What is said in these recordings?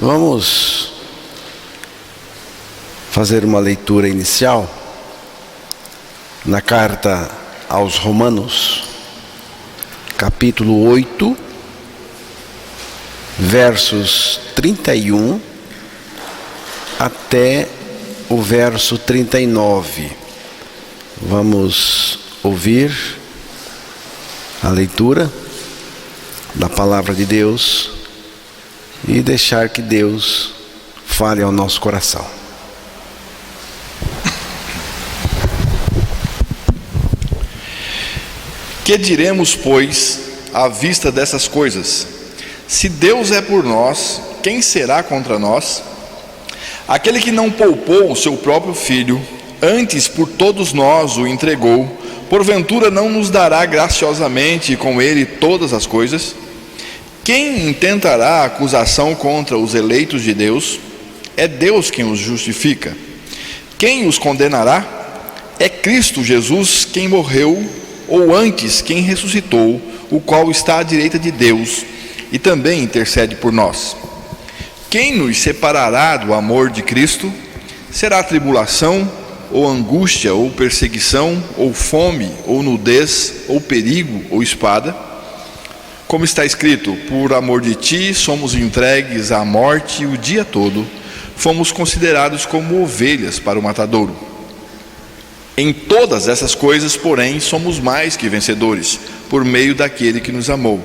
Vamos fazer uma leitura inicial na carta aos Romanos, capítulo 8, versos 31 até o verso 39. Vamos ouvir a leitura da palavra de Deus e deixar que Deus fale ao nosso coração. Que diremos, pois, à vista dessas coisas? Se Deus é por nós, quem será contra nós? Aquele que não poupou o seu próprio filho, antes por todos nós o entregou, porventura não nos dará graciosamente com ele todas as coisas? Quem intentará acusação contra os eleitos de Deus? É Deus quem os justifica. Quem os condenará? É Cristo Jesus quem morreu, ou antes quem ressuscitou, o qual está à direita de Deus e também intercede por nós. Quem nos separará do amor de Cristo? Será tribulação, ou angústia, ou perseguição, ou fome, ou nudez, ou perigo, ou espada? Como está escrito: por amor de ti somos entregues à morte o dia todo, fomos considerados como ovelhas para o matadouro. Em todas essas coisas, porém, somos mais que vencedores, por meio daquele que nos amou.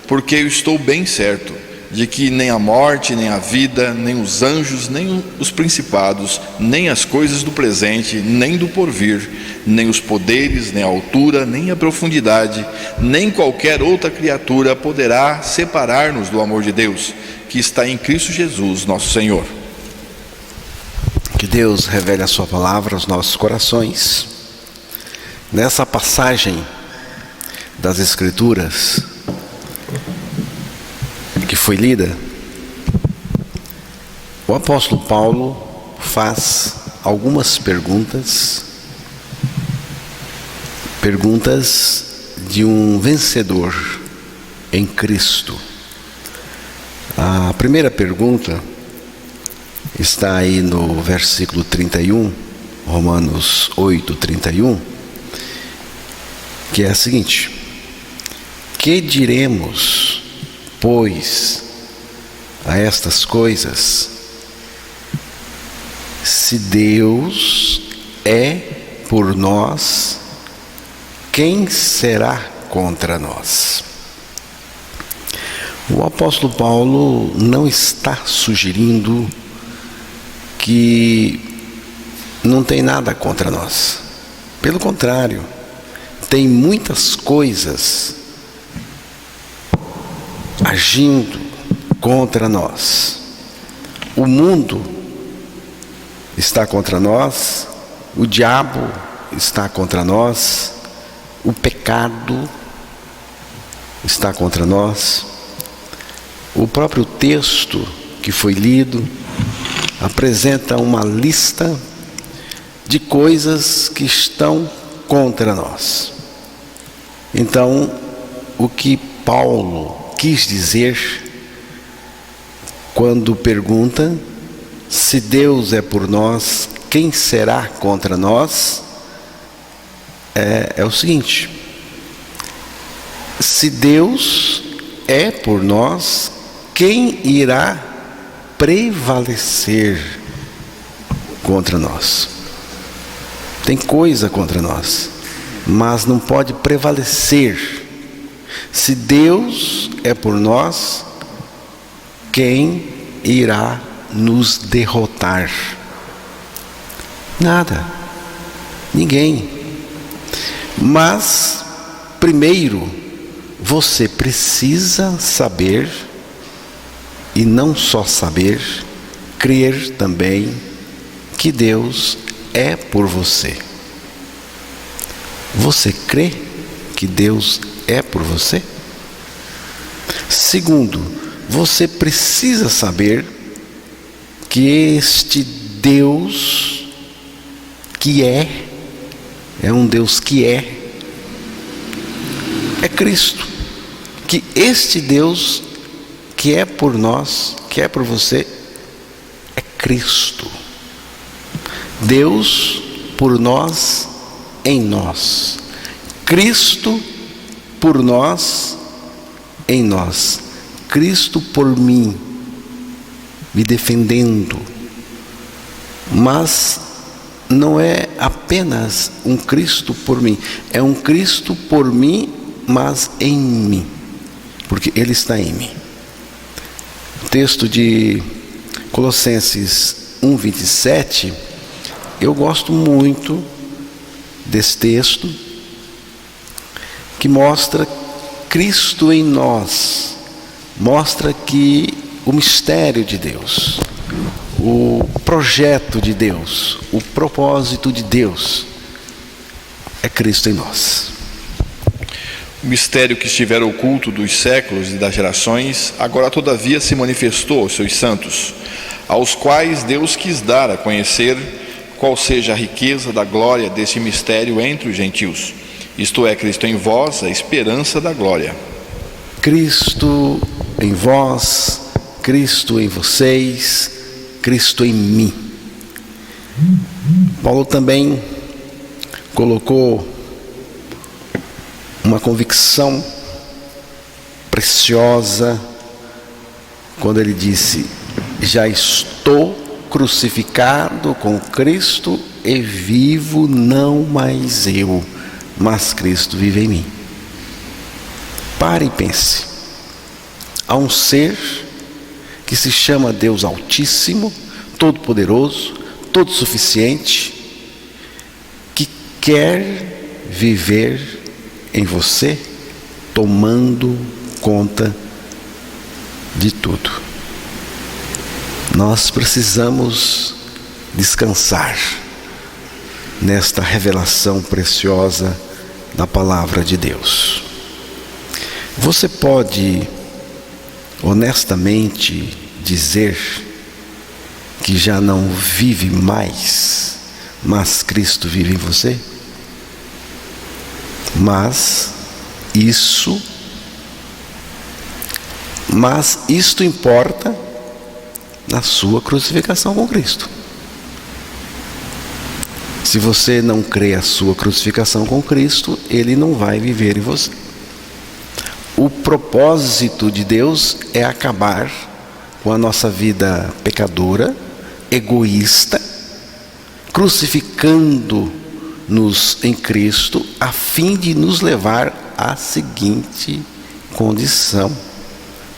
Porque eu estou bem certo de que nem a morte, nem a vida, nem os anjos, nem os principados, nem as coisas do presente, nem do porvir, nem os poderes, nem a altura, nem a profundidade, nem qualquer outra criatura poderá separar-nos do amor de Deus, que está em Cristo Jesus, nosso Senhor. Que Deus revele a sua palavra aos nossos corações. Nessa passagem das Escrituras que foi lida, o apóstolo Paulo faz algumas perguntas de um vencedor em Cristo. A primeira pergunta está aí no versículo 31, Romanos 8, 31, que é a seguinte: que diremos, pois, a estas coisas? Se Deus é por nós, quem será contra nós? O apóstolo Paulo não está sugerindo que não tem nada contra nós. Pelo contrário, tem muitas coisas agindo contra nós. O mundo está contra nós, o diabo está contra nós, o pecado está contra nós. O próprio texto que foi lido apresenta uma lista de coisas que estão contra nós. Então, o que Paulo quis dizer quando pergunta: se Deus é por nós, quem será contra nós? É o seguinte: se Deus é por nós, quem irá prevalecer contra nós? Tem coisa contra nós, mas não pode prevalecer. Se Deus é por nós, quem irá nos derrotar? Nada, ninguém. Mas primeiro você precisa saber, e não só saber, crer também que Deus é por você. Você crê que Deus é por você? Segundo, você precisa saber que este Deus que é um Deus que é Cristo. Que este Deus que é por nós quer por você é Cristo. Deus por nós, em nós. Cristo por nós, em nós. Cristo por mim, me defendendo. Mas não é apenas um Cristo por mim, é um Cristo por mim, mas em mim, porque Ele está em mim. O texto de Colossenses 1:27, eu gosto muito desse texto, que mostra Cristo em nós, mostra que o mistério de Deus, o projeto de Deus, o propósito de Deus é Cristo em nós. O mistério que estivera oculto dos séculos e das gerações, agora todavia se manifestou aos seus santos, aos quais Deus quis dar a conhecer qual seja a riqueza da glória desse mistério entre os gentios. Isto é, Cristo em vós, a esperança da glória. Cristo em vós, Cristo em vocês, Cristo em mim. Paulo também colocou uma convicção preciosa quando ele disse: já estou crucificado com Cristo e vivo não mais eu, mas Cristo vive em mim. Pare e pense. Há um ser que se chama Deus Altíssimo, Todo-Poderoso, Todo-Suficiente, que quer viver em você, tomando conta de tudo. Nós precisamos descansar nesta revelação preciosa da palavra de Deus. Você pode honestamente dizer que já não vive mais, mas Cristo vive em você? Mas isto importa na sua crucificação com Cristo. Se você não crê a sua crucificação com Cristo, Ele não vai viver em você. O propósito de Deus é acabar com a nossa vida pecadora, egoísta, crucificando-nos em Cristo, a fim de nos levar à seguinte condição: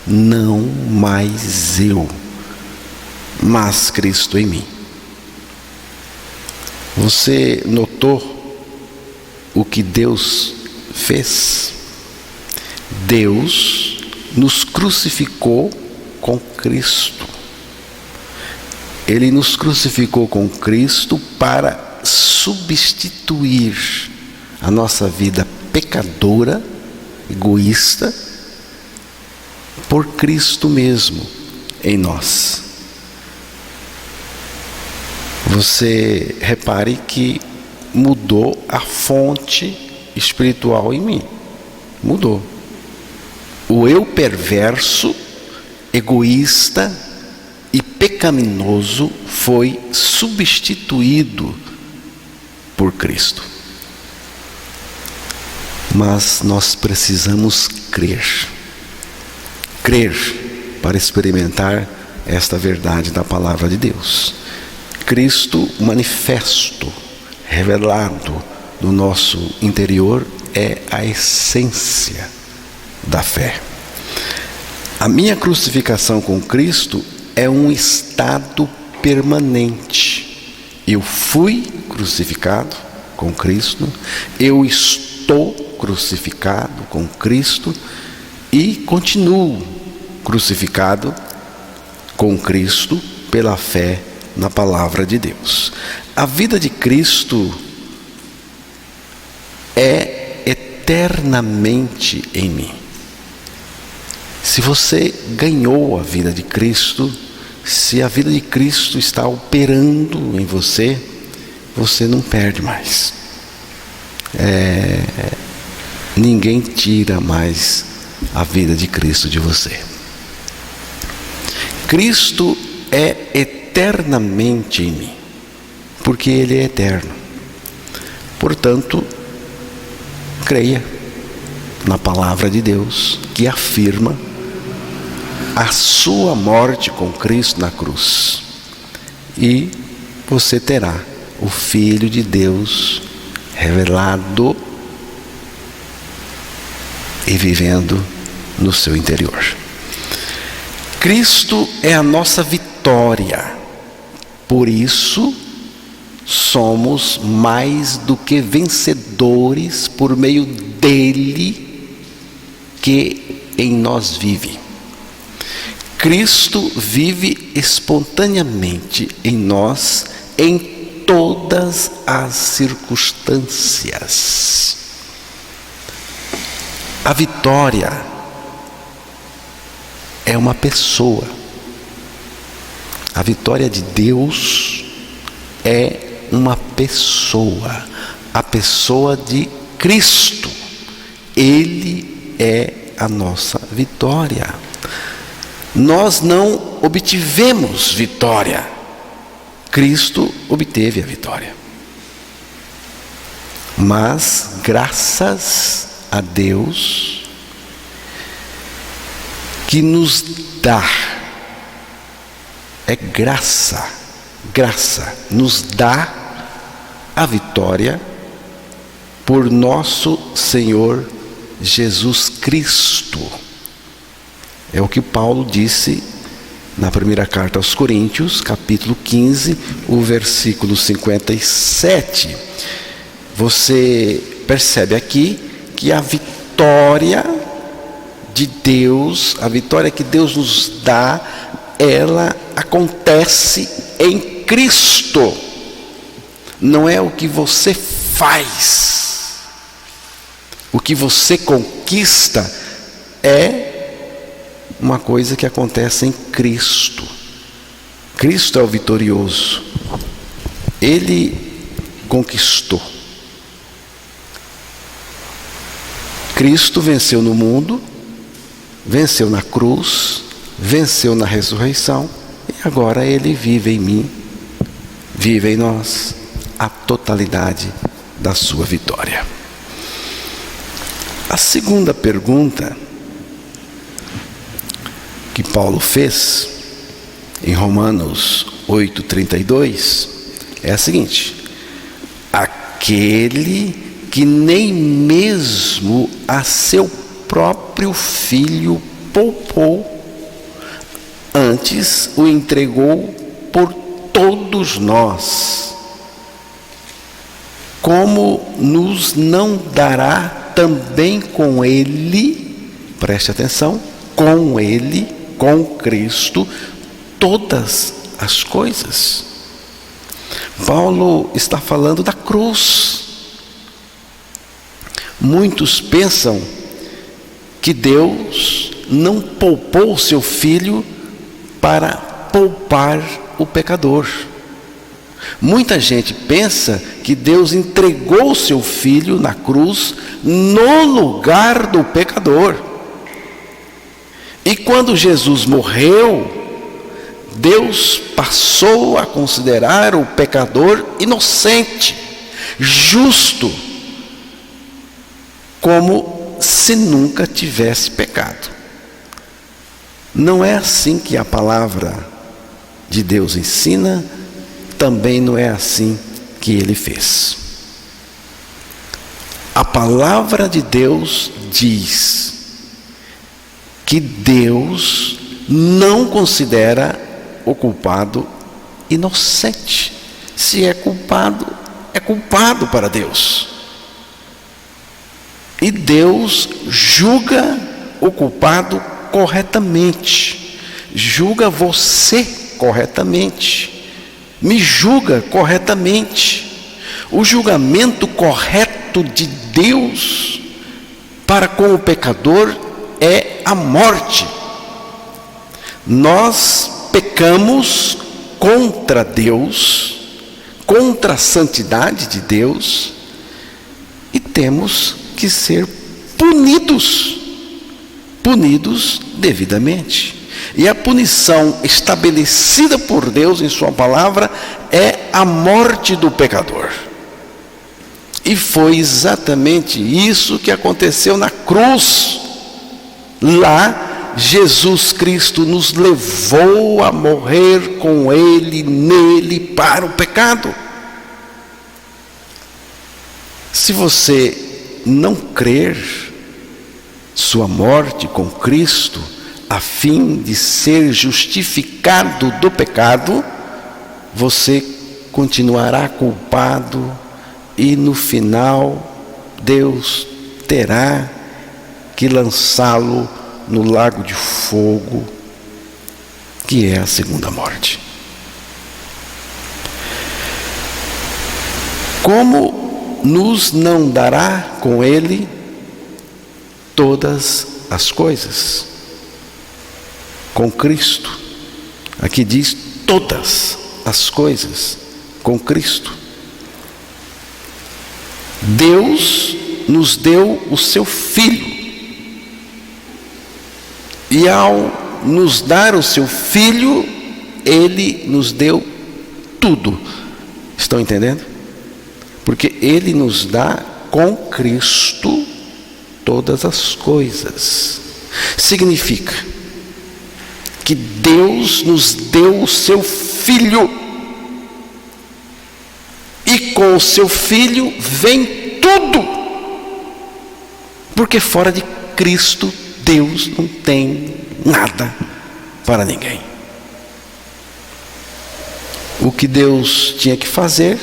não mais eu, mas Cristo em mim. Você notou o que Deus fez? Deus nos crucificou com Cristo. Ele nos crucificou com Cristo para substituir a nossa vida pecadora, egoísta, por Cristo mesmo em nós. Você repare que mudou a fonte espiritual em mim. Mudou. O eu perverso, egoísta e pecaminoso foi substituído por Cristo. Mas nós precisamos crer. Crer para experimentar esta verdade da palavra de Deus. Cristo manifesto, revelado no nosso interior, é a essência da fé. A minha crucificação com Cristo é um estado permanente. Eu fui crucificado com Cristo, eu estou crucificado com Cristo e continuo crucificado com Cristo pela fé na palavra de Deus. A vida de Cristo é eternamente em mim. Se você ganhou a vida de Cristo, se a vida de Cristo está operando em você, você não perde mais. Ninguém tira mais a vida de Cristo de você. Cristo é eternamente em mim, porque Ele é eterno. Portanto, creia na palavra de Deus, que afirma a sua morte com Cristo na cruz, e você terá o Filho de Deus revelado e vivendo no seu interior. Cristo é a nossa vitória, por isso somos mais do que vencedores por meio dele que em nós vive. Cristo vive espontaneamente em nós em todas as circunstâncias. A vitória é uma pessoa. A vitória de Deus é uma pessoa, a pessoa de Cristo. Ele é a nossa vitória. Nós não obtivemos vitória, Cristo obteve a vitória. Mas graças a Deus que nos dá, é graça, nos dá a vitória por nosso Senhor Jesus Cristo. É o que Paulo disse na primeira carta aos Coríntios, capítulo 15, o versículo 57. Você percebe aqui que a vitória de Deus, a vitória que Deus nos dá, ela acontece em Cristo. Não é o que você faz. O que você conquista é uma coisa que acontece em Cristo. Cristo é o vitorioso. Ele conquistou. Cristo venceu no mundo, venceu na cruz, venceu na ressurreição, e agora Ele vive em mim, vive em nós, a totalidade da sua vitória. A segunda pergunta que Paulo fez em Romanos 8:32 é a seguinte: aquele que nem mesmo a seu próprio filho poupou, antes o entregou por todos nós, como nos não dará também com ele, preste atenção, com ele, com Cristo, todas as coisas? Paulo está falando da cruz. Muitos pensam que Deus não poupou seu filho para poupar o pecador. Muita gente pensa que Deus entregou seu filho na cruz no lugar do pecador. E quando Jesus morreu, Deus passou a considerar o pecador inocente, justo, como se nunca tivesse pecado. Não é assim que a palavra de Deus ensina, também não é assim que Ele fez. A palavra de Deus diz que Deus não considera o culpado inocente. Se é culpado para Deus. E Deus julga o culpado corretamente, julga você corretamente, me julga corretamente. O julgamento correto de Deus para com o pecador é a morte. Nós pecamos contra Deus, contra a santidade de Deus, e temos que ser punidos devidamente. E a punição estabelecida por Deus em sua palavra é a morte do pecador. E foi exatamente isso que aconteceu na cruz. Lá, Jesus Cristo nos levou a morrer com Ele, nele, para o pecado. Se você não crer sua morte com Cristo, a fim de ser justificado do pecado, você continuará culpado e no final Deus terá que lançá-lo no lago de fogo, que é a segunda morte. Como nos não dará com Ele todas as coisas? Com Cristo. Aqui diz todas as coisas com Cristo. Deus nos deu o seu Filho. E ao nos dar o seu Filho, Ele nos deu tudo. Estão entendendo? Porque Ele nos dá com Cristo todas as coisas. Significa que Deus nos deu o seu Filho. E com o seu Filho vem tudo. Porque fora de Cristo, Deus não tem nada para ninguém. O que Deus tinha que fazer,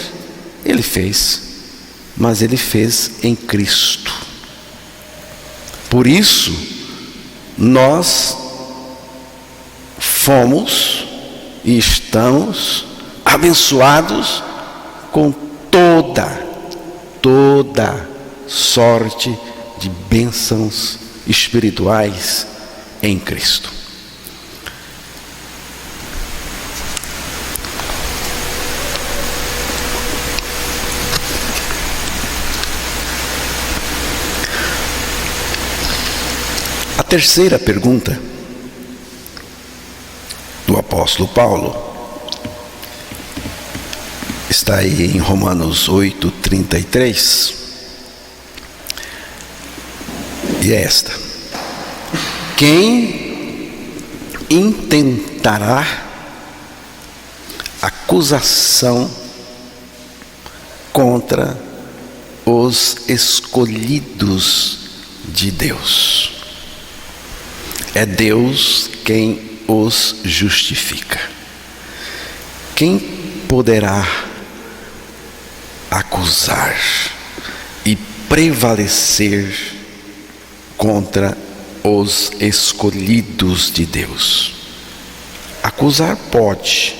Ele fez. Mas Ele fez em Cristo. Por isso, nós fomos e estamos abençoados com toda sorte de bênçãos espirituais em Cristo. A terceira pergunta do apóstolo Paulo está aí em Romanos 8:33, e é esta: quem intentará acusação contra os escolhidos de Deus? É Deus quem os justifica. Quem poderá acusar e prevalecer contra os escolhidos de Deus? Acusar pode,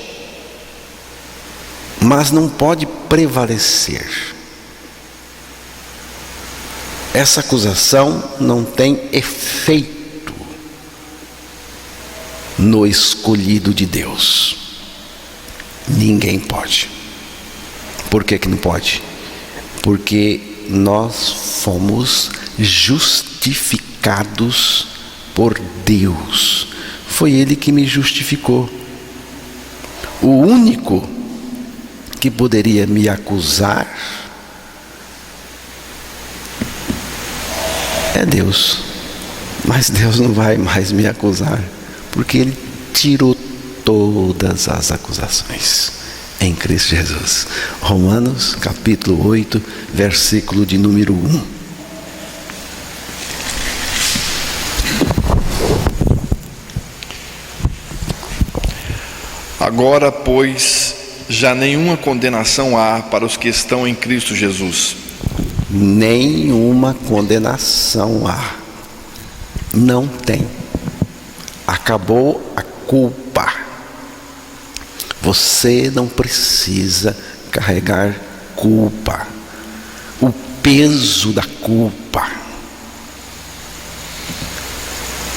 mas não pode prevalecer. Essa acusação não tem efeito no escolhido de Deus. Ninguém pode. Por que não pode? Porque nós fomos justificados por Deus. Foi Ele que me justificou. O único que poderia me acusar é Deus. Mas Deus não vai mais me acusar, porque Ele tirou todas as acusações em Cristo Jesus. Romanos capítulo 8, versículo de número 1. Agora, pois, já nenhuma condenação há para os que estão em Cristo Jesus. Nenhuma condenação há. Não tem. Acabou a culpa. Você não precisa carregar culpa, o peso da culpa.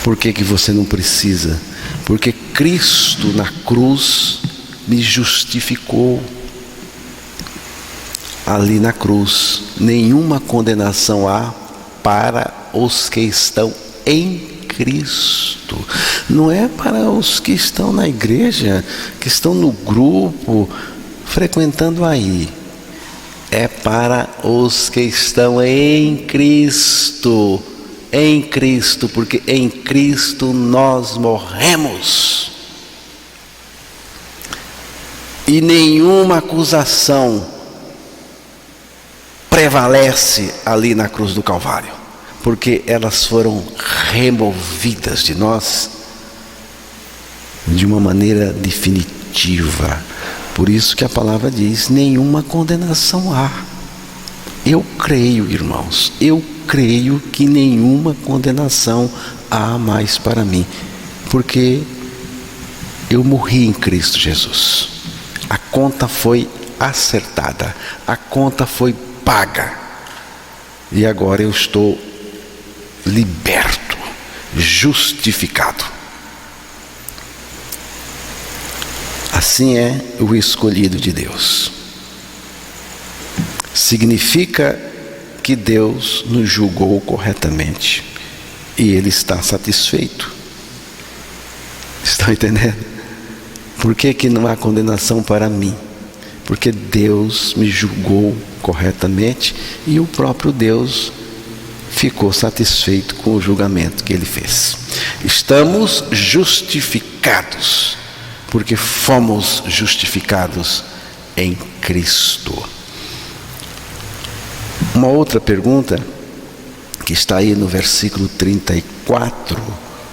Por que você não precisa? Porque Cristo na cruz me justificou. Ali na cruz, nenhuma condenação há para os que estão em Cristo. Não é para os que estão na igreja, que estão no grupo, frequentando aí. É para os que estão em Cristo. Em Cristo, porque em Cristo nós morremos. E nenhuma acusação prevalece ali na cruz do Calvário, porque elas foram removidas de nós de uma maneira definitiva. Por isso que a palavra diz: nenhuma condenação há. Eu creio, irmãos, eu creio que nenhuma condenação há mais para mim, porque eu morri em Cristo Jesus. A conta foi acertada, a conta foi paga, e agora eu estou liberto, justificado. Assim é o escolhido de Deus. Significa que Deus nos julgou corretamente e Ele está satisfeito. Estão entendendo? Por que não há condenação para mim? Porque Deus me julgou corretamente e o próprio Deus ficou satisfeito com o julgamento que Ele fez. Estamos justificados, porque fomos justificados em Cristo. Uma outra pergunta que está aí no versículo 34,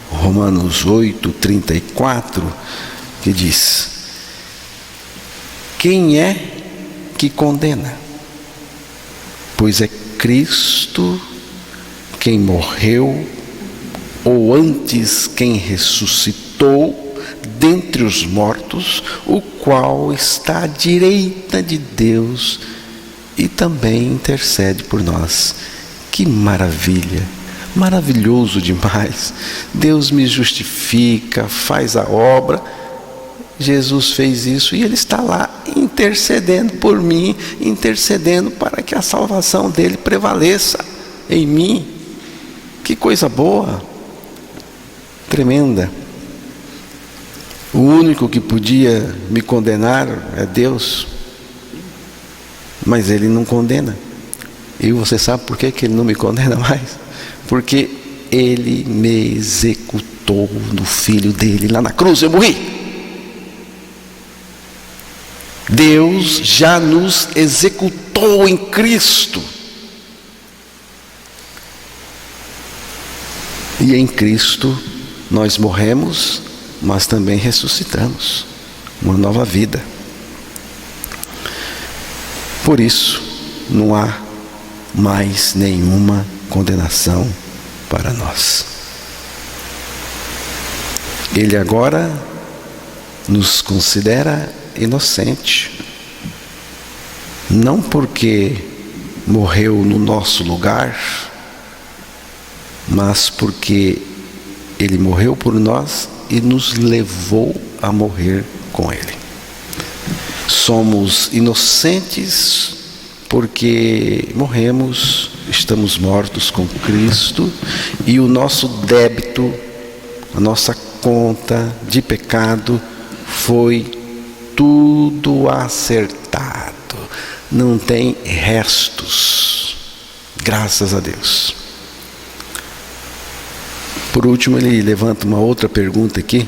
Romanos 8, 34, que diz: quem é que condena? Pois é Cristo quem morreu, ou antes quem ressuscitou dentre os mortos, o qual está à direita de Deus e também intercede por nós. Que maravilha! Maravilhoso demais. Deus me justifica, faz a obra. Jesus fez isso e Ele está lá intercedendo por mim, intercedendo para que a salvação dele prevaleça em mim. Que coisa boa, tremenda. O único que podia me condenar é Deus, mas Ele não condena. E você sabe por que Ele não me condena mais? Porque Ele me executou no Filho dele lá na cruz. Eu morri. Deus já nos executou em Cristo. E em Cristo nós morremos, mas também ressuscitamos. Uma nova vida. Por isso, não há mais nenhuma condenação para nós. Ele agora nos considera inocente, não porque morreu no nosso lugar, mas porque Ele morreu por nós e nos levou a morrer com Ele. Somos inocentes porque morremos, estamos mortos com Cristo, e o nosso débito, a nossa conta de pecado foi tudo acertado. Não tem restos, graças a Deus. Por último, ele levanta uma outra pergunta aqui.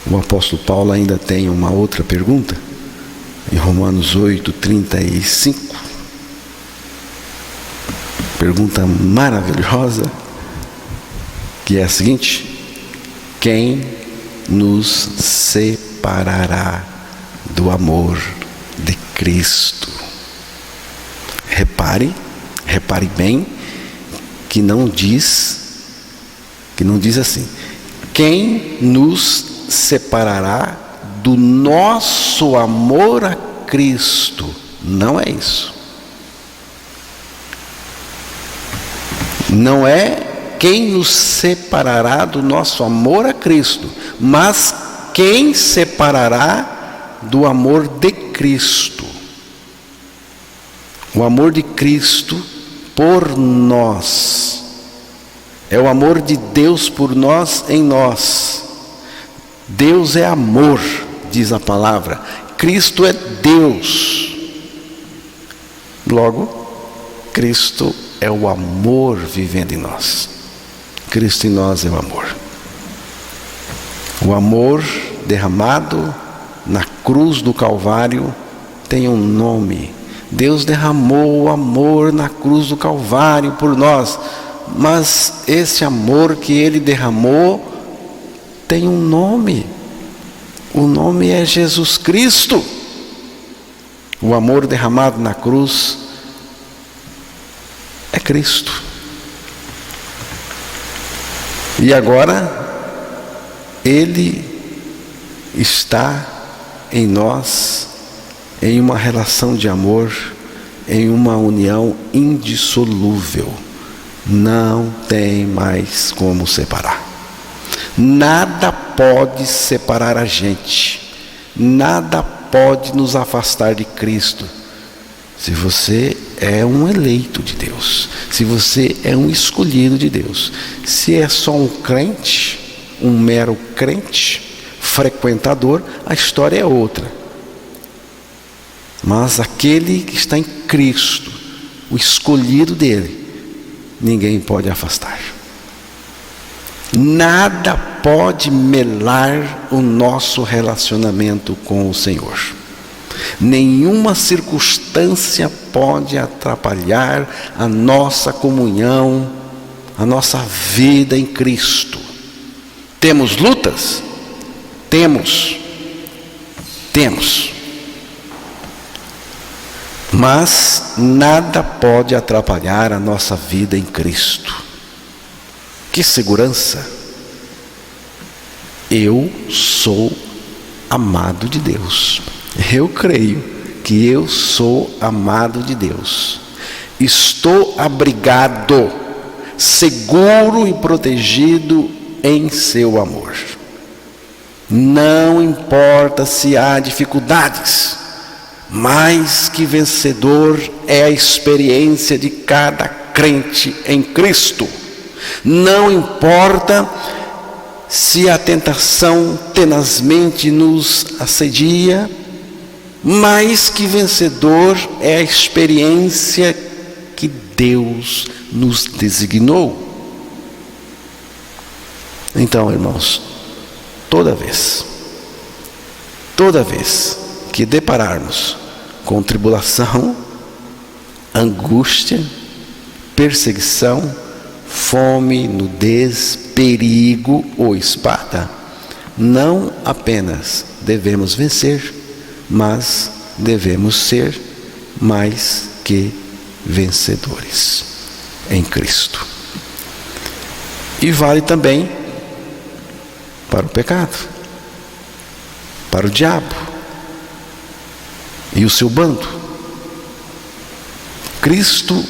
O apóstolo Paulo ainda tem uma outra pergunta, em Romanos 8, 35. Pergunta maravilhosa, que é a seguinte: quem nos separará do amor de Cristo? Repare bem, que não diz assim: quem nos separará do nosso amor a Cristo? Não é isso. Não é quem nos separará do nosso amor a Cristo, mas quem separará do amor de Cristo. O amor de Cristo por nós É o amor de Deus por nós em nós. Deus é amor, diz a palavra. Cristo é Deus. Logo, Cristo é o amor vivendo em nós. Cristo em nós é o amor. O amor derramado na cruz do Calvário tem um nome. Deus derramou o amor na cruz do Calvário por nós. Mas esse amor que Ele derramou tem um nome. O nome é Jesus Cristo. O amor derramado na cruz é Cristo. E agora Ele está em nós, em uma relação de amor, em uma união indissolúvel. Não tem mais como separar. Nada pode separar a gente. Nada pode nos afastar de Cristo. Se você é um eleito de Deus, se você é um escolhido de Deus, se é só um crente, um mero crente, frequentador, a história é outra. Mas aquele que está em Cristo, o escolhido dele, ninguém pode afastar. Nada pode melar o nosso relacionamento com o Senhor. Nenhuma circunstância pode atrapalhar a nossa comunhão, a nossa vida em Cristo. Temos lutas? Temos. Mas nada pode atrapalhar a nossa vida em Cristo. Que segurança! Eu sou amado de Deus. Eu creio que eu sou amado de Deus. Estou abrigado, seguro e protegido em seu amor. Não importa se há dificuldades, mais que vencedor é a experiência de cada crente em Cristo. Não importa se a tentação tenazmente nos assedia, mais que vencedor é a experiência que Deus nos designou. Então, irmãos, toda vez que depararmos com tribulação, angústia, perseguição, fome, nudez, perigo ou espada, não apenas devemos vencer, mas devemos ser mais que vencedores em Cristo. E vale também para o pecado, para o diabo e o seu bando. Cristo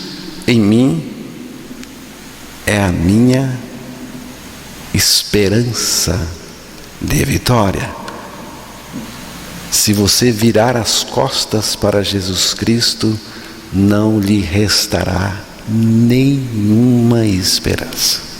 em mim é a minha esperança de vitória. Se você virar as costas para Jesus Cristo, não lhe restará nenhuma esperança.